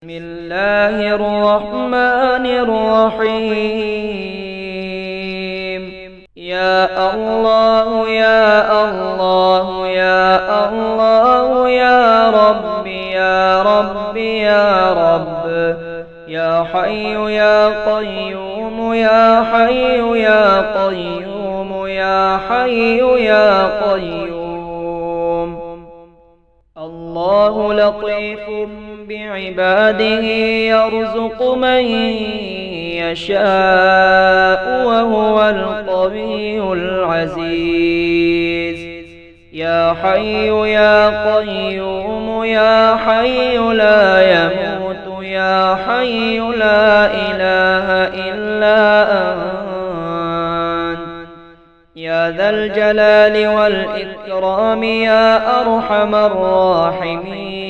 بسم الله الرحمن الرحيم. يا الله يا الله يا الله يا رب يا رب يا رب، يا حي يا قيوم يا حي يا قيوم يا حي يا قيوم. الله لطيف بعباده يرزق من يشاء وهو القوي العزيز. يا حي يا قيوم يا حي لا يموت يا حي لا إله إلا أنت، يا ذا الجلال والإكرام يا أرحم الراحمين.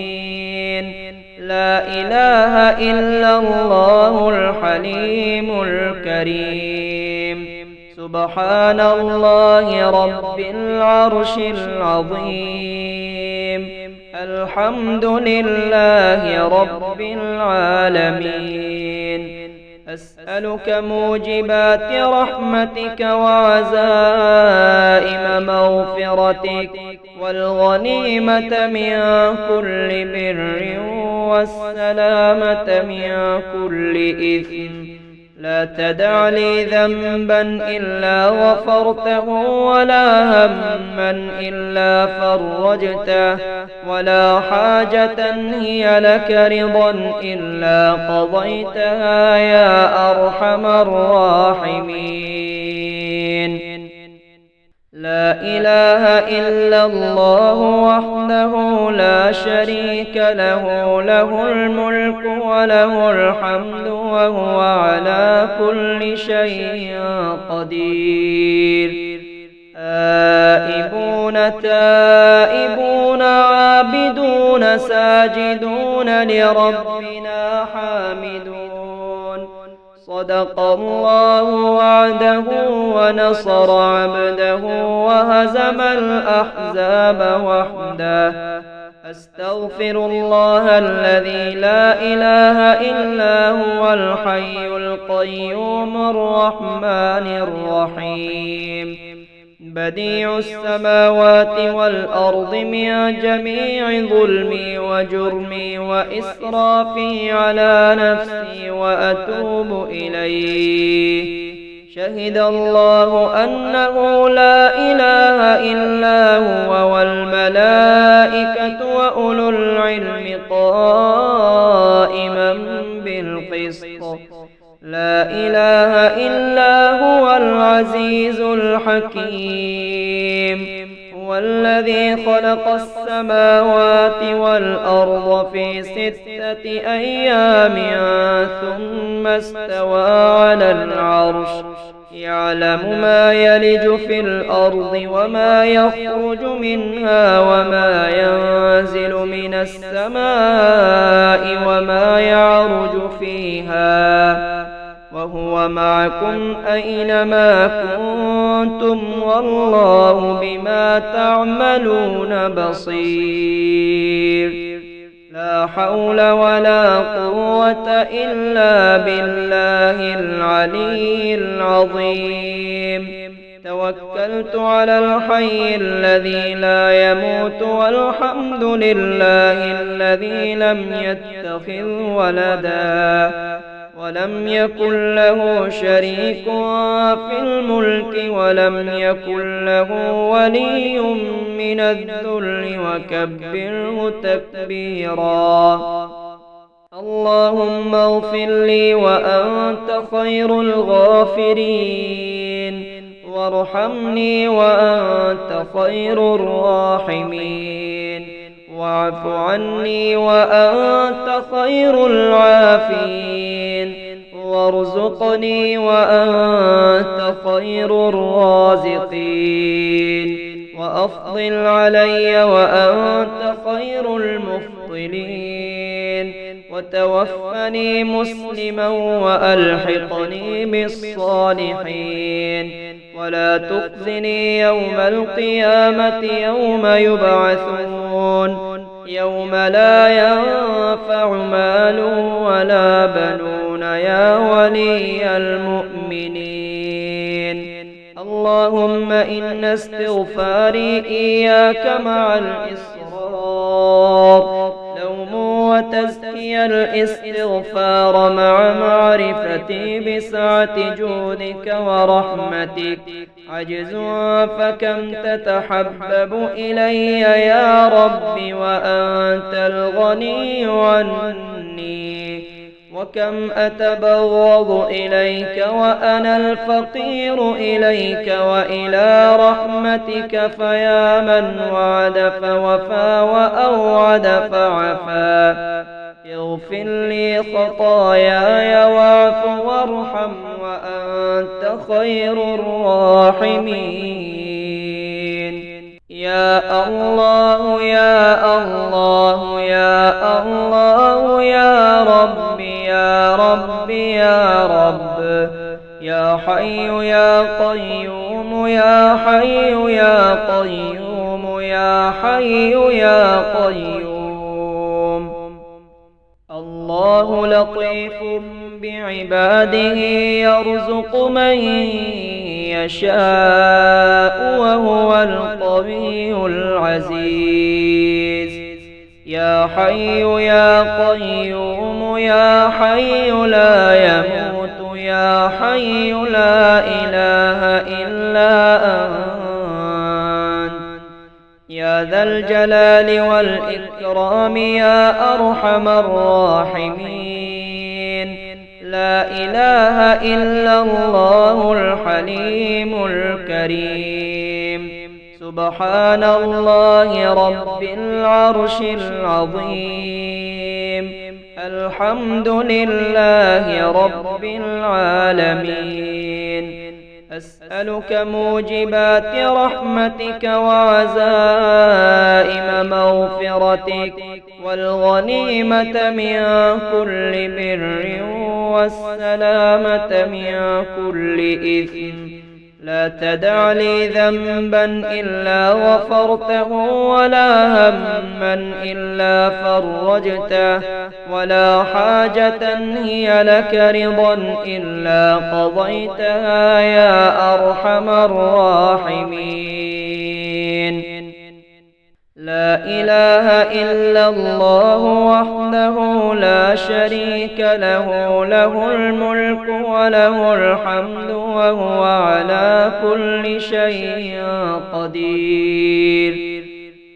لا إله إلا الله الحليم الكريم. سبحان الله رب العرش العظيم. الحمد لله رب العالمين. أسألك موجبات رحمتك وعزائم مغفرتك والغنيمة من كل بر والسلامة من كل إثم. لا تدع لي ذنبا إلا غفرته ولا هما إلا فرجته ولا حاجة هي لك رضا إلا قضيتها يا أرحم الراحمين. لا إله إلا الله وحده لا شريك له، له الملك وله الحمد وهو على كل شيء قدير. آئبون تائبون عابدون ساجدون لربنا حامدون. صدق الله وعده ونصر عبده وهزم الأحزاب وحده. أستغفر الله الذي لا إله إلا هو الحي القيوم الرحمن الرحيم. بديع السماوات والأرض من جميع ظلمي وجرمي وإسرافي على نفسي وأتوب إليه. شهد الله أنه لا إله إلا هو والملائكة وأولو العلم قائما بالقسط. لا إله إلا هو العزيز الحكيم. هو الذي خلق السماوات والأرض في 6 أيام ثم استوى على العرش. يعلم ما يلج في الأرض وما يخرج منها وما ينزل من السماء وما يعرج فيها، وهو معكم أينما كنتم والله بما تعملون بصير. لا حول ولا قوة إلا بالله العلي العظيم. توكلت على الحي الذي لا يموت والحمد لله الذي لم يتخذ ولدا ولم يكن له شريك في الملك ولم يكن له ولي من الذل وكبره تكبيرا. اللهم اغفر لي وأنت خير الغافرين، وارحمني وأنت خير الراحمين، واعف عني وأنت خير العافين، وارزقني وأنت خير الرازقين، وأفضل علي وأنت خير المفضلين، وتوفني مسلما وألحقني بالصالحين، ولا تخزني يوم القيامة يوم يبعثون. يوم لا ينفع مال ولا بنون يا ولي المؤمنين. اللهم إن استغفاري إياك مع الإصرار لوم وتزكي الاستغفار مع معرفتي بسعة جودك ورحمتك عجز فكم تتحبب إلي يا رب وأنت الغني عني، وكم أتبغض إليك وأنا الفقير إليك وإلى رحمتك، فيا من وعد فوفى وأوعد فعفا، اغفر لي خطاياي واعف وارحم وأنت خير الراحمين. يا الله يا الله يا الله يا رب يا رب يا رب، يا حي يا قيوم يا حي يا قيوم يا حي يا قيوم. الله لطيف بعباده يرزق من يشاء وهو القوي العزيز. يا حي يا قيوم يا حي لا يموت يا حي لا إله إلا أنت، يا ذا الجلال والإكرام يا أرحم الراحمين. لا إله إلا الله الحليم الكريم. سبحان الله رب العرش العظيم. الحمد لله رب العالمين. أسألك موجبات رحمتك وعزائم مغفرتك والغنيمة من كل بر والسلامة من كل إثم. لا تدع لي ذنبا إلا غفرته ولا هما إلا فرجته ولا حاجة هي لك رضا إلا قضيتها يا أرحم الراحمين. لا إله إلا الله وحده لا شريك له، له الملك وله الحمد وهو على كل شيء قدير.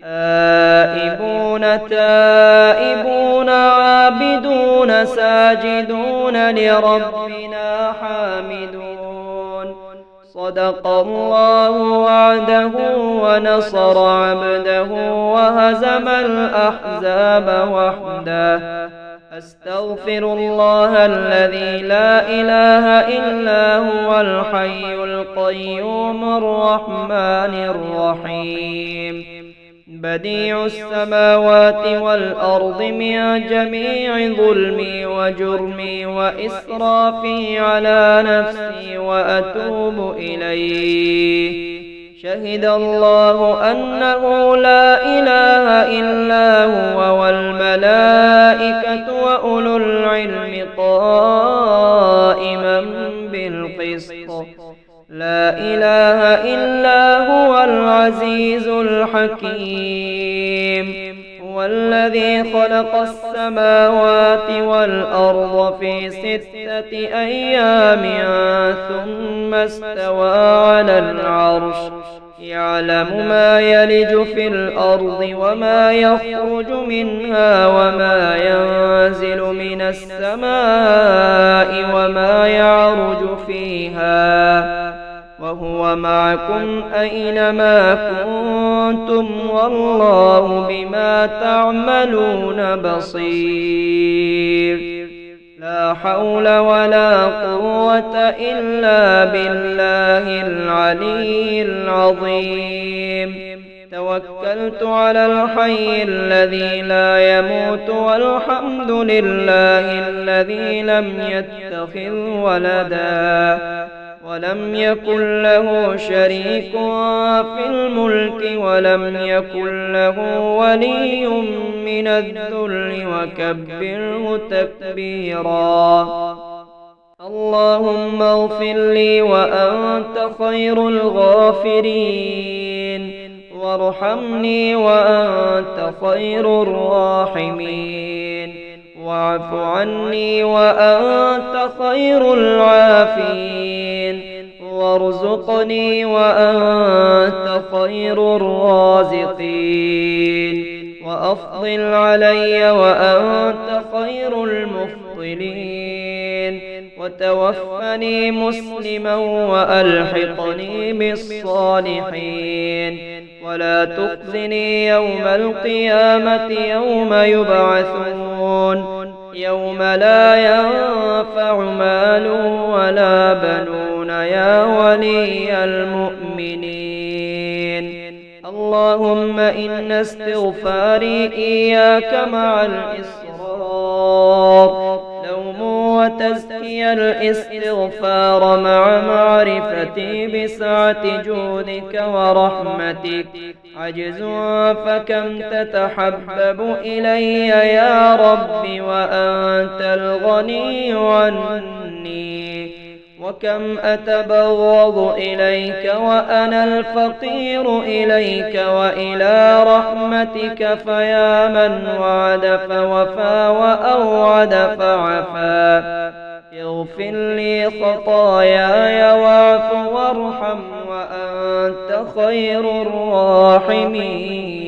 آئبون تائبون عابدون ساجدون لربنا حامدون. صدق الله وعده ونصر عبده وهزم الأحزاب وحده. أستغفر الله الذي لا إله إلا هو الحي القيوم الرحمن الرحيم. بديع السماوات والأرض من جميع ظلمي وجرمي وإسرافي على نفسي وأتوب إليه. شهد الله أنه لا إله إلا هو والملائكة وأولو العلم قائما بالقسط. لا إله إلا هو العزيز الحكيم. هو الذي خلق السماوات والأرض في 6 أيام ثم استوى على العرش. يعلم ما يلج في الأرض وما يخرج منها وما ينزل من السماء وما يعرج فيها، وهو معكم أينما كنتم والله بما تعملون بصير. لا حول ولا قوة إلا بالله العلي العظيم. توكلت على الحي الذي لا يموت والحمد لله الذي لم يتخذ ولدا ولم يكن له شريك في الملك ولم يكن له ولي من الذل وكبره تكبيرا. اللهم اغفر لي وأنت خير الغافرين، وارحمني وأنت خير الراحمين، واعف عني وأنت خير العافين، وارزقني وأنت خير الرازقين، وأفضل علي وأنت خير المفضلين، وتوفني مسلما وألحقني بالصالحين، ولا تخزني يوم القيامة يوم يبعثون، يوم لا ينفع مال ولا بنون يا ولي المؤمنين. اللهم إن استغفاري إياك مع الإصرار لوم وتزكي الاستغفار مع معرفتي بسعة جودك ورحمتك عجز فكم تتحبب إلي يا رب وأنت الغني عني، وكم أتبغض إليك وأنا الفقير إليك وإلى رحمتك، فيا من وعد فوفى وأوعد فعفا، اغفر لي خطاياي واعف وارحم وأنت خير الراحمين.